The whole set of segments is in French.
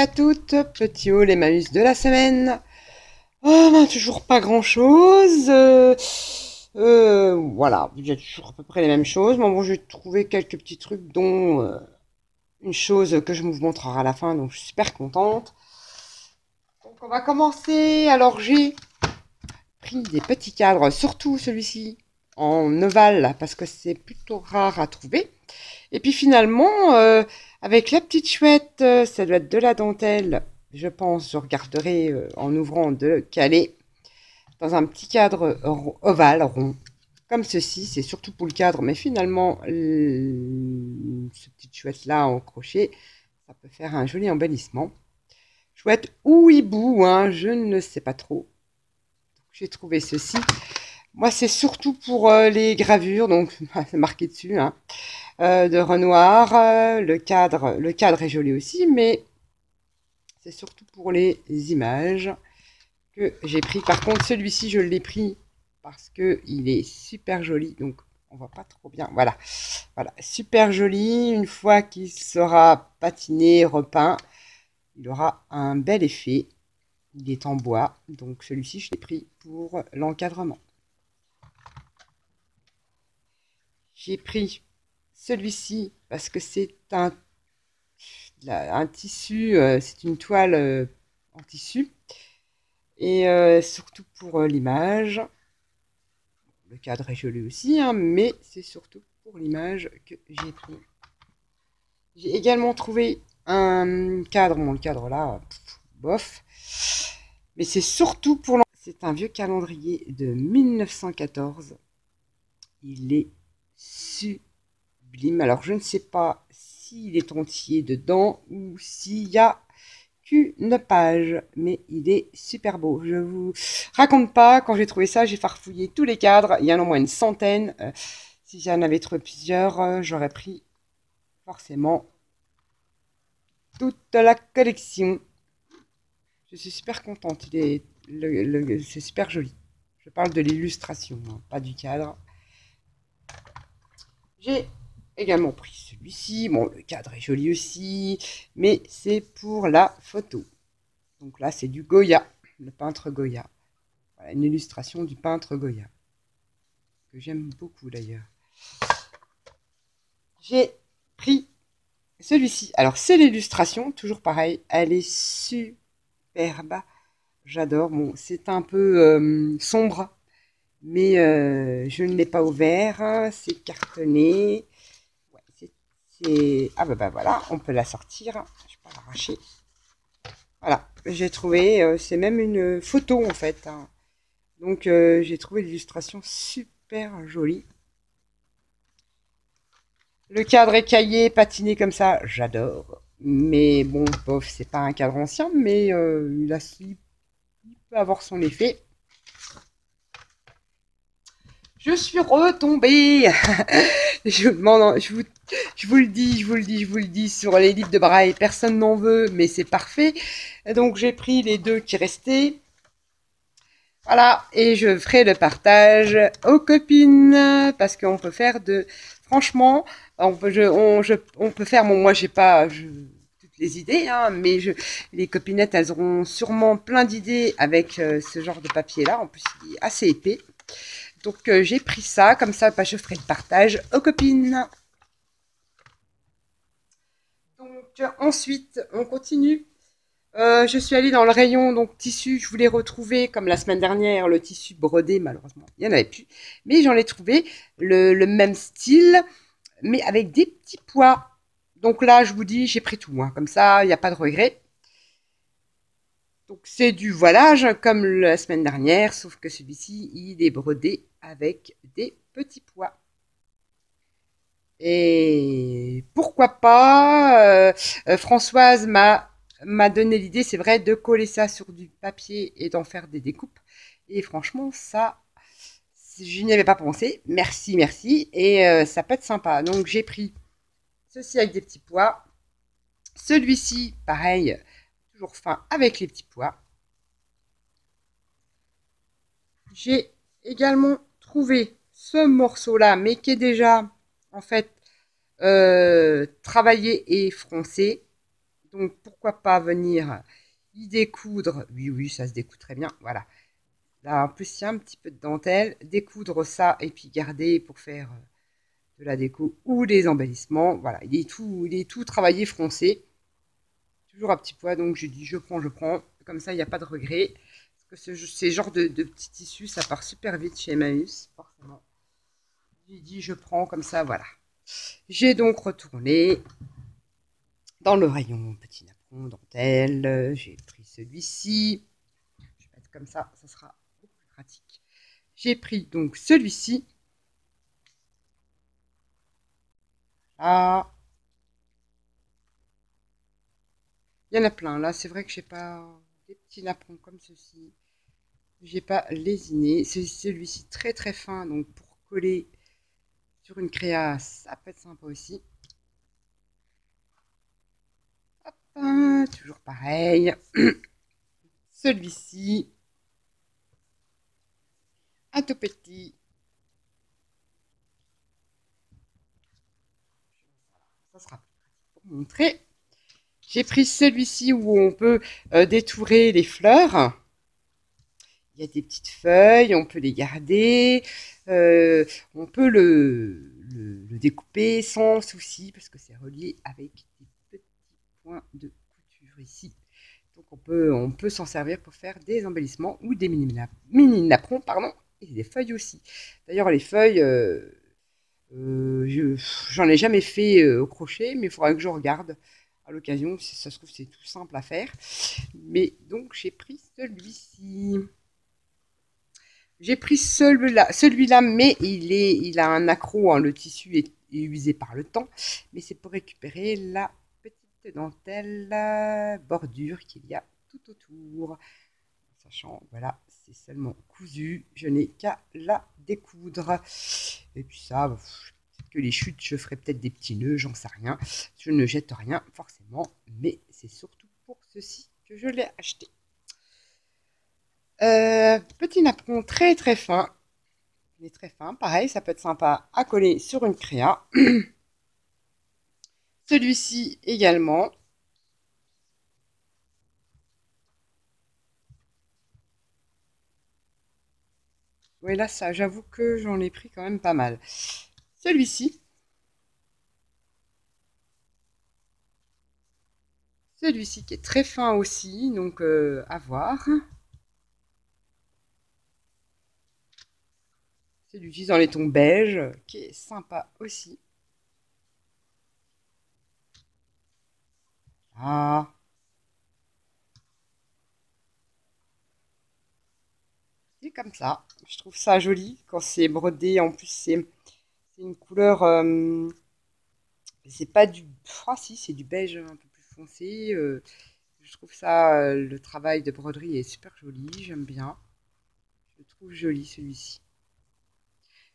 À toutes, petit haul Emmaüs de la semaine. Oh, ben, toujours pas grand chose. Voilà, il y a toujours à peu près les mêmes choses. Mais bon, j'ai trouvé quelques petits trucs, dont une chose que je vous montrerai à la fin, donc je suis super contente. Donc on va commencer. Alors j'ai pris des petits cadres, surtout celui-ci en ovale, parce que c'est plutôt rare à trouver. Et puis finalement, avec la petite chouette, ça doit être de la dentelle. Je pense, je regarderai en ouvrant de caler dans un petit cadre ovale, rond, comme ceci. C'est surtout pour le cadre, mais finalement, ce petit chouette-là en crochet, ça peut faire un joli embellissement. Chouette ou hibou, hein, je ne sais pas trop. J'ai trouvé ceci. Moi, c'est surtout pour les gravures, donc c'est marqué dessus, hein, de Renoir. Le cadre est joli aussi, mais c'est surtout pour les images que j'ai pris. Par contre, celui-ci, je l'ai pris parce que il est super joli, donc on voit pas trop bien. Voilà, voilà, super joli. Une fois qu'il sera patiné, repeint, il aura un bel effet. Il est en bois, donc celui-ci, je l'ai pris pour l'encadrement. J'ai pris celui-ci parce que c'est un tissu, c'est une toile en tissu. Et surtout pour l'image. Le cadre est joli aussi, hein, mais c'est surtout pour l'image que j'ai pris. J'ai également trouvé un cadre, bon le cadre là, bof. Mais c'est surtout pour c'est un vieux calendrier de 1914. Il est sublime. Alors je ne sais pas s'il est entier dedans ou s'il y a qu'une page, mais il est super beau. Je vous raconte pas, quand j'ai trouvé ça, j'ai farfouillé tous les cadres, il y en a au moins une centaine. Si j'en avais trouvé plusieurs, j'aurais pris forcément toute la collection. Je suis super contente, c'est super joli. Je parle de l'illustration, hein, pas du cadre. J'ai également pris celui-ci. Bon, le cadre est joli aussi, mais c'est pour la photo. Donc là, c'est du Goya, le peintre Goya. Voilà, une illustration du peintre Goya, que j'aime beaucoup d'ailleurs. J'ai pris celui-ci. Alors, c'est l'illustration, toujours pareil. Elle est superbe. J'adore. Bon, c'est un peu sombre, mais je ne l'ai pas ouvert. C'est cartonné. Ouais, ah bah voilà, on peut la sortir. Je peux pas l'arracher. Voilà, j'ai trouvé. C'est même une photo en fait, hein. Donc j'ai trouvé l'illustration super jolie. Le cadre écaillé, patiné comme ça, j'adore. Mais bon, bof, c'est pas un cadre ancien, mais il peut avoir son effet. Je suis retombée. Je vous le dis sur les livres de braille, personne n'en veut, mais c'est parfait. Donc j'ai pris les deux qui restaient. Voilà, et je ferai le partage aux copines, parce qu'on peut faire franchement, on peut faire, bon, moi j'ai pas toutes les idées, hein, mais les copinettes, elles auront sûrement plein d'idées avec ce genre de papier-là, en plus il est assez épais. Donc j'ai pris ça, comme ça, bah, je ferai le partage aux copines. Donc ensuite, on continue. Je suis allée dans le rayon donc tissu. Je voulais retrouver, comme la semaine dernière, le tissu brodé. Malheureusement, il n'y en avait plus. Mais j'en ai trouvé le même style, mais avec des petits pois. Donc là, je vous dis, j'ai pris tout, hein. Comme ça, il n'y a pas de regret. Donc c'est du voilage, comme la semaine dernière, sauf que celui-ci, il est brodé avec des petits pois. Et pourquoi pas, Françoise m'a donné l'idée, c'est vrai, de coller ça sur du papier et d'en faire des découpes. Et franchement, ça, je n'y avais pas pensé. Merci, merci. Et ça peut être sympa. Donc j'ai pris ceci avec des petits pois. Celui-ci, pareil, toujours fin avec les petits pois. J'ai également trouvé ce morceau-là, mais qui est déjà, en fait, travaillé et froncé. Donc, pourquoi pas venir y découdre. Oui, oui, ça se découd très bien. Voilà. Là, en plus, il y a un petit peu de dentelle. Découdre ça et puis garder pour faire de la déco ou des embellissements. Voilà, il est tout travaillé froncé. Toujours à petit poids, donc j'ai dit je prends, je prends. Comme ça, il n'y a pas de regret. Parce que ces genres de petits tissus, ça part super vite chez Emmaüs, forcément. J'ai dit je prends, comme ça, voilà. J'ai donc retourné dans le rayon petit napperon, dentelle. J'ai pris celui-ci. Je vais mettre comme ça sera beaucoup plus pratique. J'ai pris donc celui-ci. Là. Il y en a plein. Là, c'est vrai que j'ai pas des petits napperons comme ceci. J'ai pas lésiné. C'est celui-ci très très fin, donc pour coller sur une créa, ça peut être sympa aussi. Hop, toujours pareil. Celui-ci, un tout petit. Ça sera plus pratique pour montrer. J'ai pris celui-ci où on peut détourer les fleurs. Il y a des petites feuilles, on peut les garder. On peut le découper sans souci parce que c'est relié avec des petits points de couture ici. Donc on peut s'en servir pour faire des embellissements ou des mini napperons, pardon, et des feuilles aussi. D'ailleurs, les feuilles, j'en ai jamais fait au crochet, mais il faudra que je regarde à l'occasion. Si ça se trouve, c'est tout simple à faire. Mais donc, j'ai pris celui-ci. J'ai pris celui-là, mais il a un accroc, hein, le tissu est usé par le temps, mais c'est pour récupérer la petite dentelle bordure qu'il y a tout autour. Sachant, voilà, c'est seulement cousu, je n'ai qu'à la découdre. Et puis ça, que les chutes, je ferai peut-être des petits nœuds, j'en sais rien. Je ne jette rien forcément, mais c'est surtout pour ceci que je l'ai acheté. Petit napperon très très fin. Il est très fin. Pareil, ça peut être sympa à coller sur une créa. Celui-ci également. Oui, là, ça, j'avoue que j'en ai pris quand même pas mal. Celui-ci. Celui-ci qui est très fin aussi, donc à voir. Celui-ci dans les tons beige, qui est sympa aussi. Ah. C'est comme ça. Je trouve ça joli quand c'est brodé. En plus, c'est une couleur. C'est pas du. Ah si, c'est du beige un peu plus foncé. Je trouve ça. Le travail de broderie est super joli. J'aime bien. Je le trouve joli celui-ci.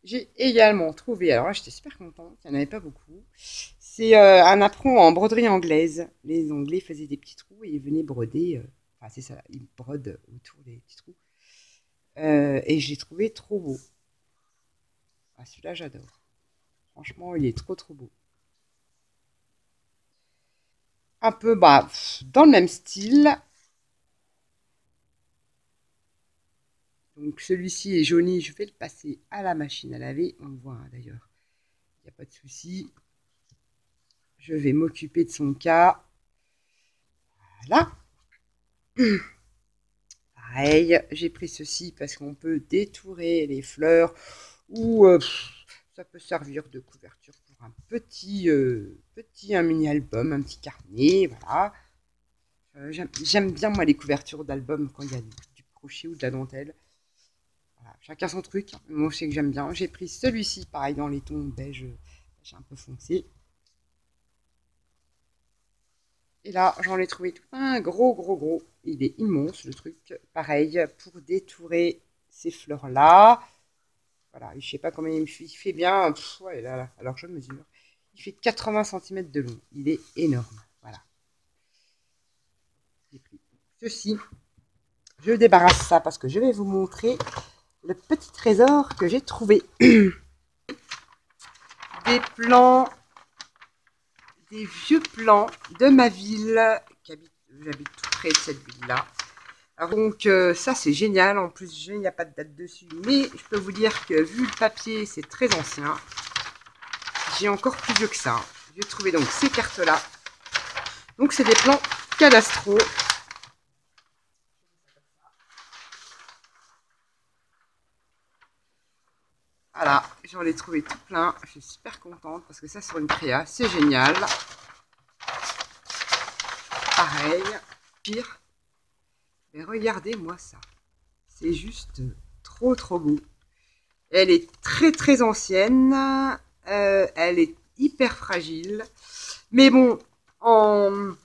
J'ai également trouvé. Alors là, j'étais super contente. Il n'y en avait pas beaucoup. C'est un apron en broderie anglaise. Les Anglais faisaient des petits trous et ils venaient broder. Enfin, c'est ça. Ils brodent autour des petits trous. Et je l'ai trouvé trop beau. Ah, celui-là, j'adore. Franchement, il est trop trop beau. Un peu bah, dans le même style. Donc celui-ci est jauni, je vais le passer à la machine à laver. On le voit hein, d'ailleurs, il n'y a pas de souci. Je vais m'occuper de son cas. Voilà. Pareil, j'ai pris ceci parce qu'on peut détourer les fleurs ou ça peut servir de couverture pour un un mini album, un petit carnet, voilà. J'aime bien moi les couvertures d'albums quand il y a du crochet ou de la dentelle. Voilà, chacun son truc. Moi je sais que j'aime bien. J'ai pris celui-ci, pareil dans les tons beige, un peu foncé. Et là, j'en ai trouvé tout un gros. Il est immense le truc. Pareil, pour détourer ces fleurs-là. Voilà, je sais pas combien il fait bien. Ouais, là, alors je mesure. Il fait 80 cm de long. Il est énorme. Voilà. J'ai pris ceci. Je débarrasse ça parce que je vais vous montrer le petit trésor que j'ai trouvé. Des plans, des vieux plans de ma ville j'habite tout près de cette ville-là. Alors donc ça c'est génial, en plus il n'y a pas de date dessus, mais je peux vous dire que vu le papier c'est très ancien, j'ai encore plus vieux que ça. J'ai trouvé donc ces cartes-là. Donc c'est des plans cadastraux. Voilà, j'en ai trouvé tout plein, je suis super contente parce que ça sur une créa, c'est génial. Pareil, pire. Mais regardez-moi ça. C'est juste trop beau. Elle est très ancienne. Elle est hyper fragile. Mais bon, en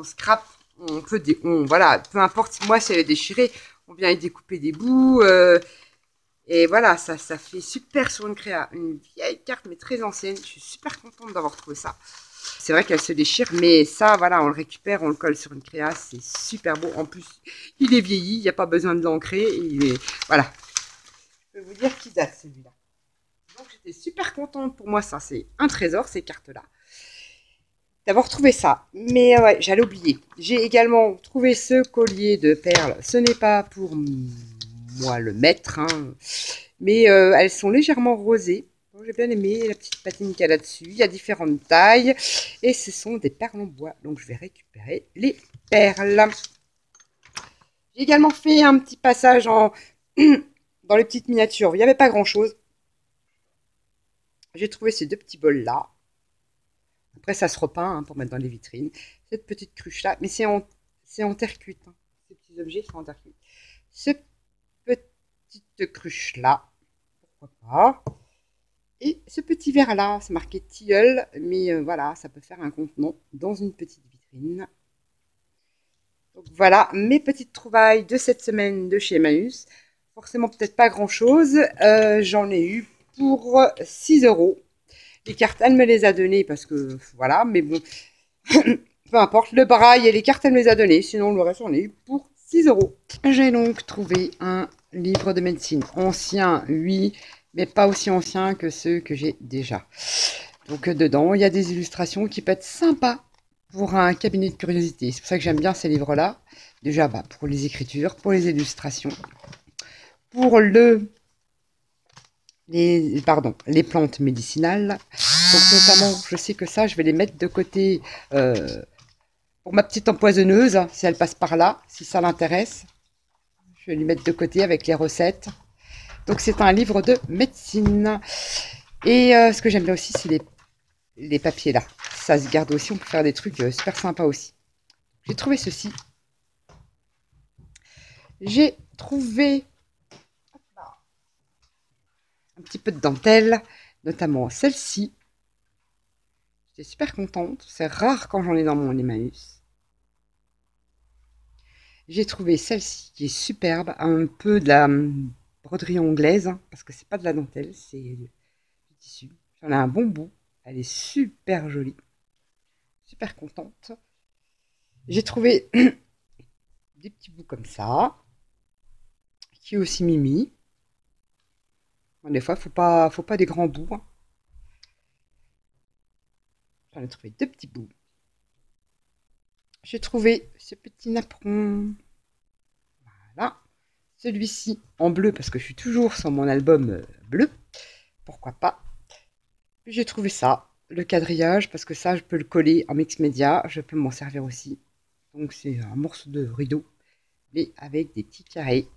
scrap, on peut voilà, peu importe. Moi, si elle est déchirée, on vient y découper des bouts. Et voilà, ça fait super sur une créa. Une vieille carte, mais très ancienne. Je suis super contente d'avoir trouvé ça. C'est vrai qu'elle se déchire, mais ça, voilà, on le récupère, on le colle sur une créa, c'est super beau. En plus, il est vieilli, il n'y a pas besoin de l'ancrer. Voilà. Je peux vous dire qu'il date, celui-là. Donc, j'étais super contente pour moi, ça. C'est un trésor, ces cartes-là. D'avoir trouvé ça. Mais ouais, j'allais oublier. J'ai également trouvé ce collier de perles. Ce n'est pas pour moi le mettre, hein, mais elles sont légèrement rosées. J'ai bien aimé la petite patine qu'il y a là-dessus. Il y a différentes tailles. Et ce sont des perles en bois. Donc, je vais récupérer les perles. J'ai également fait un petit passage dans les petites miniatures. Il n'y avait pas grand-chose. J'ai trouvé ces deux petits bols-là. Après, ça se repeint hein, pour mettre dans les vitrines. Cette petite cruche-là. Mais c'est en terre cuite. Hein. Ces petits objets sont en terre cuite. Cette petite cruche-là. Pourquoi pas. Et ce petit verre-là, c'est marqué tilleul, mais voilà, ça peut faire un contenant dans une petite vitrine. Donc voilà, mes petites trouvailles de cette semaine de chez Emmaüs. Forcément, peut-être pas grand-chose. J'en ai eu pour 6 €. Les cartes, elle me les a données parce que, voilà, mais bon, peu importe. Le braille et les cartes, elle me les a données. Sinon, le reste, j'en ai eu pour 6 €. J'ai donc trouvé un livre de médecine ancien, oui, mais pas aussi ancien que ceux que j'ai déjà. Donc dedans, il y a des illustrations qui peuvent être sympas pour un cabinet de curiosité. C'est pour ça que j'aime bien ces livres-là. Déjà, pour les écritures, pour les illustrations, pour les plantes médicinales. Donc notamment, je sais que ça, je vais les mettre de côté pour ma petite empoisonneuse, si elle passe par là, si ça l'intéresse. Je vais les mettre de côté avec les recettes. Donc c'est un livre de médecine. Et ce que j'aime bien aussi, c'est les papiers là. Ça se garde aussi, on peut faire des trucs super sympas aussi. J'ai trouvé ceci. J'ai trouvé un petit peu de dentelle, notamment celle-ci. J'étais super contente. C'est rare quand j'en ai dans mon Emmaüs. J'ai trouvé celle-ci qui est superbe, un peu de la broderie anglaise, hein, parce que c'est pas de la dentelle, c'est du tissu. J'en ai un bon bout. Elle est super jolie. Super contente. J'ai trouvé des petits bouts comme ça, qui est aussi mimi. Des fois, faut pas des grands bouts. Hein. J'en ai trouvé deux petits bouts. J'ai trouvé ce petit napperon. Voilà. Celui-ci en bleu, parce que je suis toujours sur mon album bleu. Pourquoi pas. J'ai trouvé ça, le quadrillage, parce que ça, je peux le coller en mix média. Je peux m'en servir aussi. Donc, c'est un morceau de rideau, mais avec des petits carrés.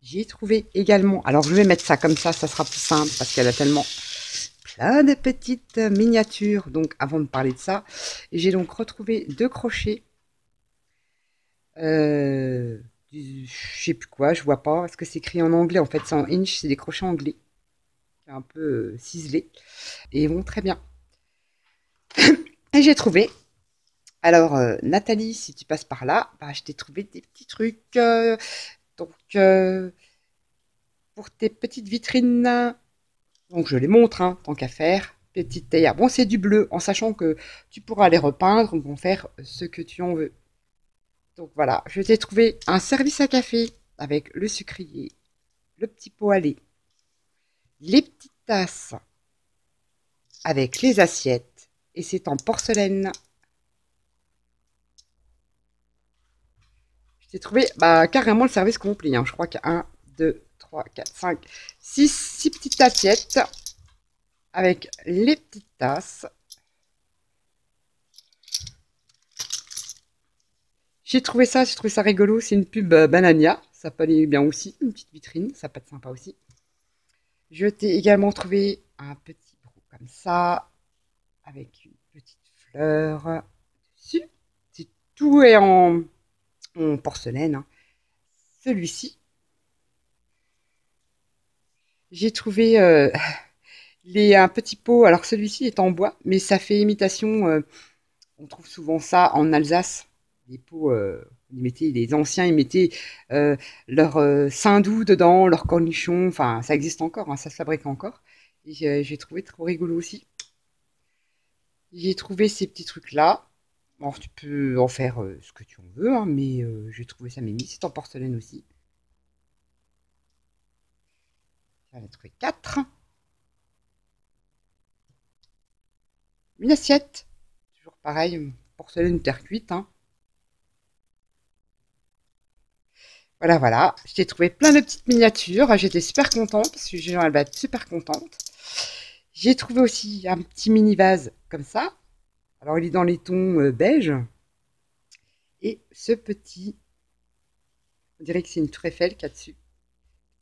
J'ai trouvé également, alors je vais mettre ça comme ça sera plus simple parce qu'elle a tellement plein de petites miniatures. Donc avant de parler de ça, j'ai donc retrouvé deux crochets. Je sais plus quoi, je vois pas. Est-ce que c'est écrit en anglais? En fait, c'est en inch, c'est des crochets anglais. Un peu ciselés. Et ils vont très bien. Et j'ai trouvé. Alors, Nathalie, si tu passes par là, je t'ai trouvé des petits trucs. Donc, pour tes petites vitrines, donc je les montre, hein, tant qu'à faire. Petite théière. Bon, c'est du bleu, en sachant que tu pourras les repeindre ou en faire ce que tu en veux. Donc voilà, je t'ai trouvé un service à café avec le sucrier, le petit pot à lait, les petites tasses avec les assiettes. Et c'est en porcelaine. J'ai trouvé carrément le service complet. Hein. Je crois qu'il y a 1, 2, 3, 4, 5, 6 petites assiettes avec les petites tasses. J'ai trouvé ça rigolo. C'est une pub Banania. Ça peut aller bien aussi. Une petite vitrine, ça peut être sympa aussi. Je t'ai également trouvé un petit broc comme ça, avec une petite fleur dessus. Tout est en porcelaine. Hein. Celui-ci, j'ai trouvé un petit pot. Alors celui-ci est en bois, mais ça fait imitation. On trouve souvent ça en Alsace. Des pots, les anciens, ils mettaient leur saindoux dedans, leurs cornichons. Enfin, ça existe encore, hein, ça se fabrique encore. Et j'ai trouvé trop rigolo aussi. J'ai trouvé ces petits trucs-là. Alors, tu peux en faire ce que tu en veux, hein, mais j'ai trouvé ça mimi. C'est en porcelaine aussi. J'en ai trouvé 4. Une assiette. Toujours pareil, porcelaine terre cuite. Hein. Voilà, voilà. J'ai trouvé plein de petites miniatures. J'étais super contente parce que elle va être super contente. J'ai trouvé aussi un petit mini vase comme ça. Alors, il est dans les tons beige. Et ce petit, on dirait que c'est une tour Eiffel qu'il y a dessus.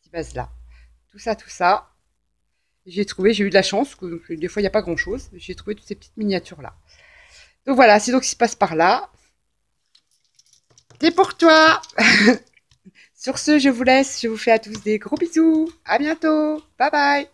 Petit vase là. Tout ça. J'ai eu de la chance, que des fois il n'y a pas grand chose. J'ai trouvé toutes ces petites miniatures là. Donc voilà, c'est donc ce qui se passe par là. C'est pour toi. Sur ce, je vous laisse. Je vous fais à tous des gros bisous. À bientôt. Bye bye.